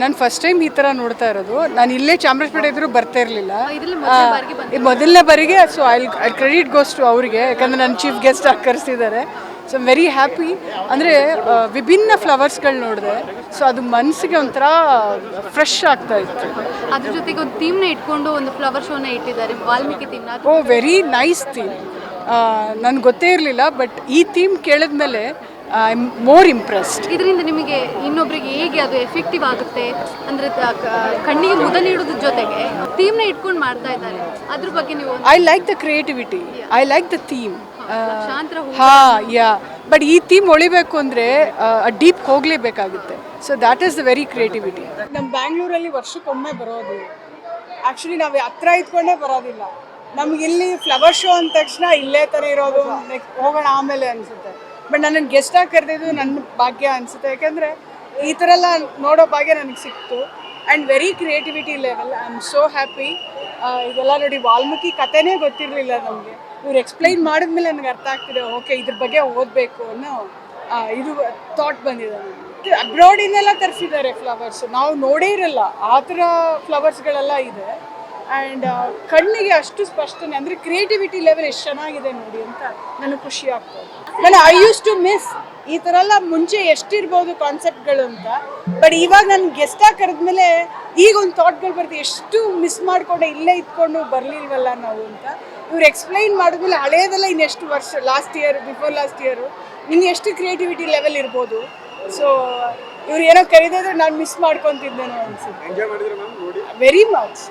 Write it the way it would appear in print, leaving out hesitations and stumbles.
ನಾನು first time ಈ ಥರ ನೋಡ್ತಾ ಇರೋದು. ನಾನು ಇಲ್ಲೇ ಚಾಮರಾಜಪೇಟೆ ಇದ್ರೂ ಬರ್ತಾ ಇರಲಿಲ್ಲ, ಮೊದಲನೇ ಬಾರಿಗೆ. So I credit goes to ಅವರಿಗೆ, ಯಾಕಂದರೆ ನನ್ನ ಚೀಫ್ ಗೆಸ್ಟ್ ಆಗಿ ಕರೆಸಿದ್ದಾರೆ. So I'm very happy. ಅಂದರೆ ವಿಭಿನ್ನ ಫ್ಲವರ್ಸ್ಗಳು ನೋಡಿದೆ, ಸೊ ಅದು ಮನಸ್ಸಿಗೆ ಒಂಥರ ಫ್ರೆಶ್ ಆಗ್ತಾ ಇತ್ತು. ಅದ್ರ ಜೊತೆಗೆ ಒಂದು ಥೀಮ್ನ ಇಟ್ಕೊಂಡು ಒಂದು ಫ್ಲವರ್ ಶೋನ ಇಟ್ಟಿದ್ದಾರೆ, ವಾಲ್ಮೀಕಿ ಥೀಮ್ನ. Oh, very nice theme. ನನಗೆ ಗೊತ್ತೇ ಇರಲಿಲ್ಲ, ಬಟ್ ಈ ಥೀಮ್ ಕೇಳಿದ್ಮೇಲೆ ಐ ಆಮ್ ಮೋರ್ ಇಂಪ್ರೆಸ್ಡ್. ಇದರಿಂದ ನಿಮಗೆ ಇನ್ನೊಬ್ಬರಿಗೆ ಹೇಗೆ ಅದು ಎಫೆಕ್ಟಿವ್ ಆಗುತ್ತೆ ಅಂದರೆ ಕಣ್ಣಿಗೆ ಮುದ ನೀಡೋದ್ರ ಜೊತೆಗೆ ಥೀಮ್ನ ಇಟ್ಕೊಂಡು ಮಾಡ್ತಾ ಇದ್ದಾರೆ, ಅದ್ರ ಬಗ್ಗೆ ನೀವು? I like the creativity, I like the theme. Yeah, but ಈ ಥೀಮ್ ಹೊಳಿಬೇಕು ಅಂದರೆ ಡೀಪ್ ಹೋಗಲೇಬೇಕಾಗುತ್ತೆ. So that is the very creativity. ನಮ್ಮ ಬ್ಯಾಂಗ್ಳೂರಲ್ಲಿ ವರ್ಷಕ್ಕೊಮ್ಮೆ ಬರೋದು. ಆ್ಯಕ್ಚುಲಿ ನಾವು ಹತ್ರ ಇದ್ಕೊಂಡೇ ಬರೋದಿಲ್ಲ. ನಮ್ಗೆ ಇಲ್ಲಿ ಫ್ಲವರ್ ಶೋ ಅಂದ ತಕ್ಷಣ ಇಲ್ಲೇ ಥರ ಇರೋದು, ನೆಕ್ಸ್ಟ್ ಹೋಗೋಣ ಆಮೇಲೆ ಅನಿಸುತ್ತೆ. ಬಟ್ ನನ್ನನ್ನು ಗೆಸ್ಟಾಗಿ ಕರೆದಿದ್ದು ನನ್ನ ಭಾಗ್ಯ ಅನಿಸುತ್ತೆ, ಯಾಕೆಂದರೆ ಈ ಥರ ಎಲ್ಲ ನೋಡೋ ಭಾಗ್ಯ ನನಗೆ ಸಿಕ್ತು. And very creativity level. I am so happy. ಇದೆಲ್ಲ ನೋಡಿ, ವಾಲ್ಮೀಕಿ ಕಥೆನೇ ಗೊತ್ತಿರಲಿಲ್ಲ ನಮಗೆ. ಇವ್ರು ಎಕ್ಸ್ಪ್ಲೈನ್ ಮಾಡಿದ್ಮೇಲೆ ನನಗೆ ಅರ್ಥ ಆಗ್ತಿದೆ, ಓಕೆ ಇದ್ರ ಬಗ್ಗೆ ಓದಬೇಕು ಅನ್ನೋ ಇದು ಥಾಟ್ ಬಂದಿದೆ ನನಗೆ. ಅಬ್ರಾಡಿನೆಲ್ಲ ತರಿಸಿದ್ದಾರೆ ಫ್ಲವರ್ಸು, ನಾವು ನೋಡೇ ಇರಲ್ಲ ಆ ಥರ ಫ್ಲವರ್ಸ್ಗಳೆಲ್ಲ ಇದೆ. ಆ್ಯಂಡ್ ಕಣ್ಣಿಗೆ ಅಷ್ಟು ಸ್ಪಷ್ಟನೆ, ಅಂದರೆ ಕ್ರಿಯೇಟಿವಿಟಿ ಲೆವೆಲ್ ಎಷ್ಟು ಚೆನ್ನಾಗಿದೆ ನೋಡಿ ಅಂತ ನನಗೆ ಖುಷಿ ಆಗ್ತದೆ. ನಾನು ಐ ಯೂಸ್ ಟು ಮಿಸ್ ಈ ಥರ ಎಲ್ಲ ಮುಂಚೆ ಎಷ್ಟಿರ್ಬೋದು ಕಾನ್ಸೆಪ್ಟ್ಗಳು ಅಂತ. ಬಟ್ ಇವಾಗ ನಾನು ಗೆಸ್ಟಾಗಿ ಕರೆದ್ಮೇಲೆ ಈಗ ಒಂದು ಥಾಟ್ಗಳು ಬರ್ತೀವಿ, ಎಷ್ಟು ಮಿಸ್ ಮಾಡಿಕೊಂಡೆ ಇಲ್ಲೇ ಇದ್ಕೊಂಡು ಬರಲಿಲ್ವಲ್ಲ ನಾವು ಅಂತ. ಇವ್ರು ಎಕ್ಸ್ಪ್ಲೈನ್ ಮಾಡಿದ್ಮೇಲೆ ಹಳೇದೆಲ್ಲ ಇನ್ನೆಷ್ಟು ವರ್ಷ, last year, before last year ಇನ್ನು ಎಷ್ಟು ಕ್ರಿಯೇಟಿವಿಟಿ ಲೆವೆಲ್ ಇರ್ಬೋದು. ಸೊ ಇವ್ರು ಏನೋ ಕರೀದಿದ್ರೆ ನಾನು ಮಿಸ್ ಮಾಡ್ಕೊತಿದ್ದೇನೋ ಅನ್ಸುತ್ತೆ. Very much.